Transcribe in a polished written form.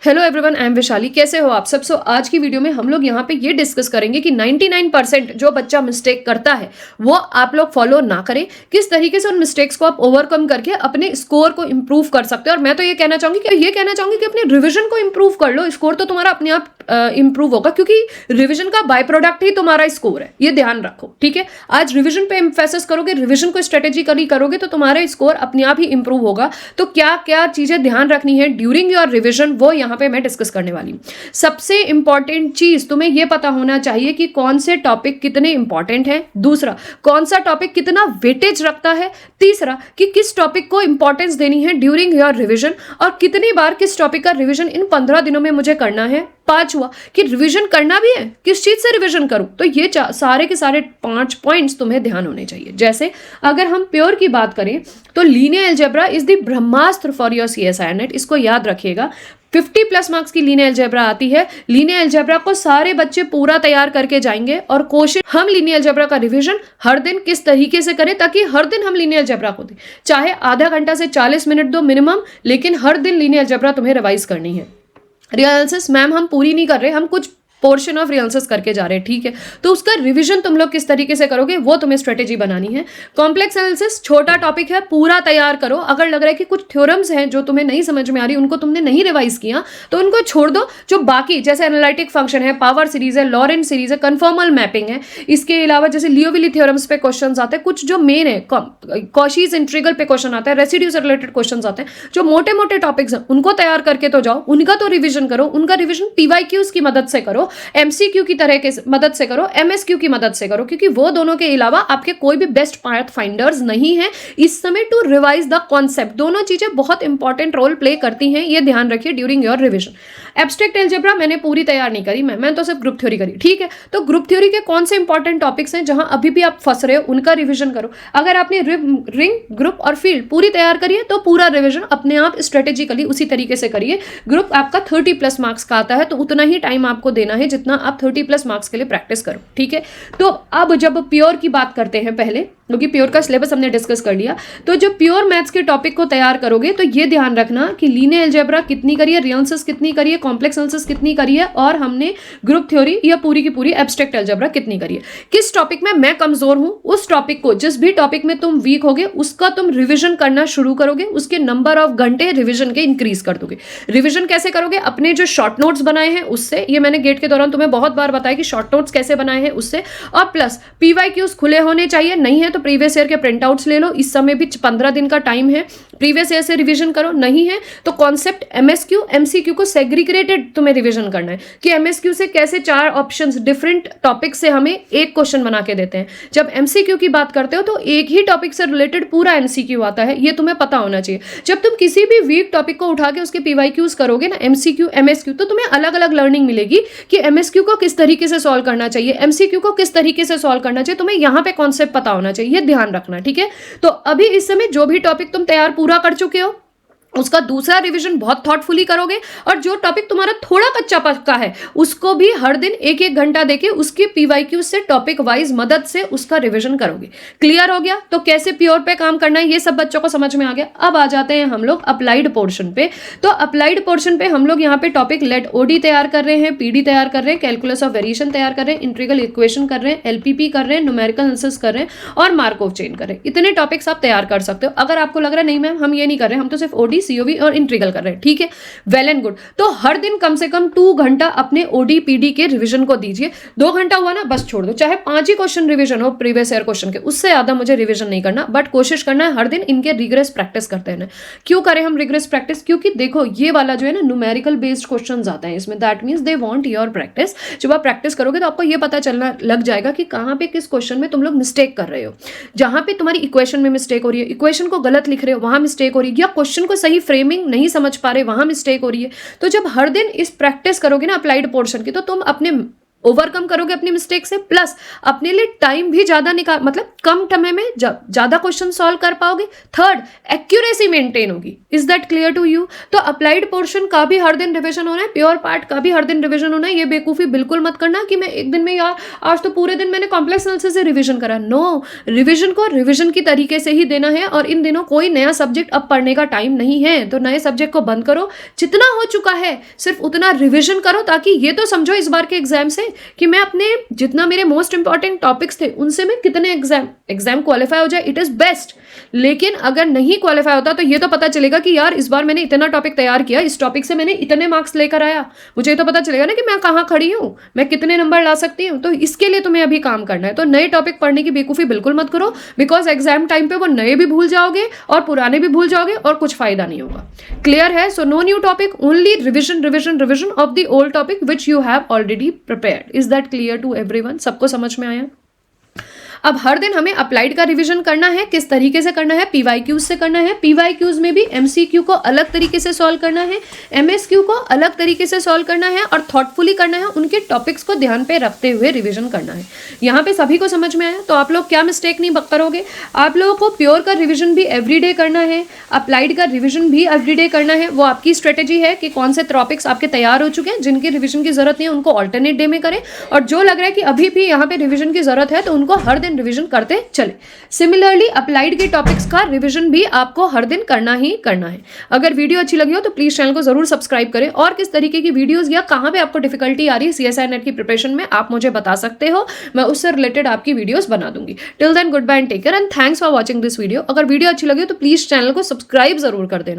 Hello everyone, I am Vaishali. कैसे हो आप सब? आज की वीडियो में हम लोग यहाँ पे ये डिस्कस करेंगे कि 99% जो बच्चा मिस्टेक करता है वो आप लोग फॉलो ना करें, किस तरीके से उन मिस्टेक्स को आप ओवरकम करके अपने स्कोर को इंप्रूव कर सकते हो। और मैं तो ये कहना चाहूंगी कि अपने रिविजन को इंप्रूव कर लो। स्कोर तो तुम्हारा अपने आप इंप्रूव होगा, क्योंकि रिविजन का बाय प्रोडक्ट ही तुम्हारा स्कोर है, ये ध्यान रखो। ठीक है, आज रिविजन पे एम्फेसिस करोगे, रिविजन को स्ट्रेटेजिकली करोगे तो तुम्हारा स्कोर अपने आप ही इंप्रूव होगा। तो क्या क्या चीजें ध्यान रखनी है ड्यूरिंग योर रिविजन, वो यहाँ पे मैं डिस्कस करने वाली हूँ। सबसे इंपॉर्टेंट चीज तुम्हें यह पता होना चाहिए कि कौन से टॉपिक कितने इंपॉर्टेंट है। दूसरा, कौन सा टॉपिक कितना वेटेज रखता है। तीसरा, कि किस टॉपिक को इंपॉर्टेंस देनी है ड्यूरिंग योर रिविजन, और कितनी बार किस टॉपिक का रिविजन इन 15 दिनों में मुझे करना है। पांचवा, कि रिवीजन करना भी है, किस चीज से रिवीजन करूं। तो ये सारे के सारे 5 पॉइंट्स तुम्हें ध्यान होने चाहिए। जैसे अगर हम प्योर की बात करें तो linear algebra is the Brahmastra for your CSI net, इसको याद रखिएगा। 50+ मार्क्स की लीनियर अलजेब्रा आती है। लीनियर अलजेब्रा को सारे बच्चे पूरा तैयार करके जाएंगे, और कोशिश हम लीनियर अलजेब्रा का रिवीजन हर दिन किस तरीके से करें ताकि हर दिन हम लीनियर अलजेब्रा को दें। चाहे आधा घंटा से 40 मिनट दो मिनिमम, लेकिन हर दिन लीनियर अलजेब्रा तुम्हें रिवाइज करनी है। रियलिसिस मैम हम पूरी नहीं कर रहे, हम कुछ पोर्शन ऑफ रियलिसिस करके जा रहे हैं, ठीक है। तो उसका रिवीजन तुम लोग किस तरीके से करोगे वो तुम्हें स्ट्रेटेजी बनानी है। कॉम्प्लेक्स एनालिसिस छोटा टॉपिक है, पूरा तैयार करो। अगर लग रहा है कि कुछ थ्योरम्स हैं जो तुम्हें नहीं समझ में आ रही, उनको तुमने नहीं रिवाइज किया, तो उनको छोड़ दो। जो बाकी जैसे एनालिटिक फंक्शन है, पावर सीरीज है, लॉरेंट सीरीज है, कन्फॉर्मल मैपिंग है, इसके अलावा जैसे लियोविली थ्योरम्स पे क्वेश्चन आते हैं, कुछ जो मेन है कॉशीज इंट्रीगल पे क्वेश्चन आता है, रेसिड्यू से रिलेटेड क्वेश्चन आते हैं, जो मोटे मोटे टॉपिक्स हैं उनको तैयार करके तो जाओ, उनका तो रिविजन करो। उनका रिविजन पीवाईक्यूज की मदद से करो, एमसीक्यू की तरह के मदद से करो, एमएसक्यू की मदद से करो, क्योंकि वो दोनों के अलावा आपके कोई भी बेस्ट पाथ फाइंडर्स नहीं है इस समय टू रिवाइज द कॉन्सेप्ट। दोनों चीजें बहुत इंपॉर्टेंट रोल प्ले करती हैं, ये ध्यान रखिए during your revision. Abstract algebra मैंने पूरी तैयार नहीं करी, मैं तो सिर्फ ग्रुप थ्योरी करी, ठीक है। तो ग्रुप थ्योरी के कौन से इंपॉर्टेंट टॉपिक्स हैं जहां अभी भी आप फंस रहे हो, उनका रिविजन करो। अगर आपने रिंग, ग्रुप और फील्ड पूरी तैयार करिए तो पूरा रिविजन अपने आप स्ट्रेटेजिकली उसी तरीके से करिए। ग्रुप आपका 30+ मार्क्स का आता है, तो उतना ही टाइम आपको देना है जितना आप 30+ मार्क्स के लिए प्रैक्टिस करो, ठीक है। तो अब जब प्योर की बात करते हैं पहले, क्योंकि प्योर का सिलेबस हमने डिस्कस कर लिया, तो जब प्योर मैथ्स के टॉपिक को तैयार करोगे तो ये ध्यान रखना कि लीनियर अलजेब्रा कितनी करिए, रियलिसिस कितनी करिए, कॉम्प्लेक्स एनालिसिस कितनी करिए, और हमने ग्रुप थ्योरी या पूरी की पूरी एब्स्ट्रैक्ट अलजेब्रा कितनी करिए। किस टॉपिक में मैं कमजोर हूं, उस टॉपिक को, जिस भी टॉपिक में तुम वीक होगे उसका तुम रिविजन करना शुरू करोगे, उसके नंबर ऑफ घंटे रिविजन के इंक्रीज कर दोगे। रिविजन कैसे करोगे? अपने जो शॉर्ट नोट्स बनाए हैं उससे, ये मैंने गेट के दौरान तुम्हें बहुत बार बताया कि शॉर्ट नोट्स कैसे बनाए हैं उससे, और प्लस पीवाईक्यूज खुले होने चाहिए। नहीं है तो प्रीवियस ईयर के प्रिंटआउट्स ले लो, इस समय भी 15 दिन का टाइम है, प्रीवियस ईयर से रिवीजन करो। नहीं है तो कॉन्सेप्ट एमएसक्यू एमसीक्यू को सेग्रीगेटेड तुम्हें रिवीजन करना है कि एमएसक्यू से कैसे 4 ऑप्शंस डिफरेंट टॉपिक से हमें एक क्वेश्चन बना के देते हैं। जब एमसीक्यू की बात करते हो तो एक ही टॉपिक से रिलेटेड पूरा एमसीक्यू आता है, ये तुम्हें पता होना चाहिए। जब तुम किसी भी वीक टॉपिक को उठा के उसके पीवाईक्यूज करोगे ना, एमसीक्यू एमएसक्यू, तो तुम्हें अलग अलग लर्निंग मिलेगी कि एमएसक्यू को किस तरीके से सॉल्व करना चाहिए, एमसीक्यू को किस तरीके से सॉल्व करना चाहिए। तुम्हें यहाँ पे कॉन्सेप्ट पता होना चाहिए, ये ध्यान रखना, ठीक है। तो अभी इस समय जो भी टॉपिक तुम तैयार पूरा कर चुके हो उसका दूसरा रिवीजन बहुत थॉटफुली करोगे, और जो टॉपिक तुम्हारा थोड़ा कच्चा पक्का है उसको भी हर दिन 1-1 घंटा देके उसके पीवाईक्यू से टॉपिक वाइज मदद से उसका रिवीजन करोगे। क्लियर हो गया? तो कैसे प्योर पे काम करना है ये सब बच्चों को समझ में आ गया। अब आ जाते हैं हम लोग अप्लाइड पोर्शन पे। तो अप्लाइड पोर्शन पे हम लोग यहाँ पे टॉपिक लेट ओडी तैयार कर रहे हैं, पीडी तैयार कर रहे हैं, कैलकुलस ऑफ वेरिएशन तैयार कर रहे हैं, इंटीग्रल इक्वेशन कर रहे हैं, एलपीपी कर रहे हैं, न्यूमेरिकल एनालिसिस कर रहे हैं, और मार्कोव चेन कर रहे हैं। इतने टॉपिक्स आप तैयार कर सकते हो। अगर आपको लग रहा है नहीं मैम हम ये नहीं कर रहे, हम तो सिर्फ ओडी, सीओवी और इंटीग्रल कर रहे हैं, ठीक है, वेल एंड गुड। तो हर दिन कम से कम 2 घंटा अपने ओडी पीडी के रिवीजन को दीजिए। 2 घंटा हुआ ना, बस छोड़ दो। चाहे 5 ही क्वेश्चन रिवीजन हो प्रीवियस ईयर क्वेश्चन के, उससे ज्यादा मुझे रिवीजन नहीं करना, बट कोशिश करना है हर दिन इनके रिग्रेस प्रैक्टिस करते हैं। क्यों करें हम रिग्रेस प्रैक्टिस? क्योंकि देखो ये वाला जो है ना न्यूमेरिकल बेस्ड क्वेश्चन आते हैं इसमें, that means they want your practice. जब आप प्रैक्टिस करोगे तो आपको ये पता चलना लग जाएगा कि कहां पे किस क्वेश्चन में तुम लोग मिस्टेक कर रहे हो। जहां पे तुम्हारी इक्वेशन में मिस्टेक हो रही है, इक्वेशन को गलत लिख रहे हो वहां मिस्टेक हो रही है, या क्वेश्चन को सही फ्रेमिंग नहीं समझ पा रहे वहां मिस्टेक हो रही है। तो जब हर दिन इस प्रैक्टिस करोगे ना अप्लाइड पोर्शन की, तो तुम अपने ओवरकम करोगे अपनी मिस्टेक से, प्लस अपने लिए टाइम भी ज्यादा निकाल, मतलब कम समय में ज्यादा क्वेश्चन सॉल्व कर पाओगे। थर्ड, एक्यूरेसी मेंटेन होगी। Is that clear to you? तो अप्लाइड पोर्शन का भी हर दिन रिविजन होना है, प्योर पार्ट का भी हर दिन रिविजन होना है। ये बेवकूफी बिल्कुल मत करना कि मैं एक दिन में, यार आज तो पूरे दिन मैंने कॉम्प्लेक्स एनालिसिस से रिविजन करा। नो, रिविजन को रिविजन की तरीके से ही देना है। और इन दिनों कोई नया सब्जेक्ट अब पढ़ने का टाइम नहीं है, तो नए सब्जेक्ट को बंद करो। जितना हो चुका है सिर्फ उतना रिविजन करो, ताकि ये तो समझो इस बार के एग्जाम से कि मैं अपने जितना मेरे मोस्ट इंपॉर्टेंट टॉपिक्स थे उनसे मैं कितने एग्जाम क्वालिफाई हो जाए, इट इज बेस्ट। लेकिन अगर नहीं क्वालिफाई होता तो ये तो पता चलेगा कि यार इस बार मैंने इतना टॉपिक तैयार किया, इस टॉपिक से मैंने इतने मार्क्स लेकर आया। मुझे तो पता चलेगा ना कि मैं कहाँ खड़ी हूँ, मैं कितने नंबर ला सकती हूँ। तो इसके लिए तुम्हें अभी काम करना है। तो नए टॉपिक पढ़ने की बेवकूफी बिल्कुल मत करो, बिकॉज एग्जाम टाइम पे वो नए भी भूल जाओगे और पुराने भी भूल जाओगे और कुछ फायदा नहीं होगा। क्लियर है? So no new topic, only revision revision revision of the old topic which you have already prepared. Is that clear to everyone? सबको समझ में आया? अब हर दिन हमें अप्लाइड का रिवीजन करना है। किस तरीके से करना है? पीवाईक्यूज से करना है। पीवाईक्यूज में भी एमसीक्यू को अलग तरीके से सॉल्व करना है, एमएसक्यू को अलग तरीके से सॉल्व करना है और थॉटफुली करना है। उनके टॉपिक्स को ध्यान पे रखते हुए रिवीजन करना है। यहाँ पे सभी को समझ में आया? तो आप लोग क्या मिस्टेक नहीं करोगे? आप लोगों को प्योर का रिविजन भी एवरीडे करना है, अप्लाइड का रिविजन भी एवरीडे करना है। वो आपकी स्ट्रेटेजी है कि कौन से टॉपिक्स आपके तैयार हो चुके हैं, जिनकी रिविजन की जरूरत नहीं है उनको ऑल्टरनेट डे में करें, और जो लग रहा है कि अभी भी यहाँ पे रिविजन की जरूरत है तो उनको हर दिन रिविजन करते चले। सिमिलरली अप्लाइड के टॉपिक्स का रिवीजन भी आपको हर दिन करना ही करना है। अगर वीडियो अच्छी लगी हो तो प्लीज चैनल को जरूर सब्सक्राइब करें। और किस तरीके की वीडियोस या कहां पे आपको डिफिकल्टी आ रही है सीएसआई नेट की प्रिपरेशन में, आप मुझे बता सकते हो, मैं उससे रिलेटेड आपकी वीडियोस बना दूंगी। Till then good bye and take care and thanks for watching this video. अगर वीडियो अच्छी लगी हो तो प्लीज चैनल को सब्सक्राइब जरूर कर देना।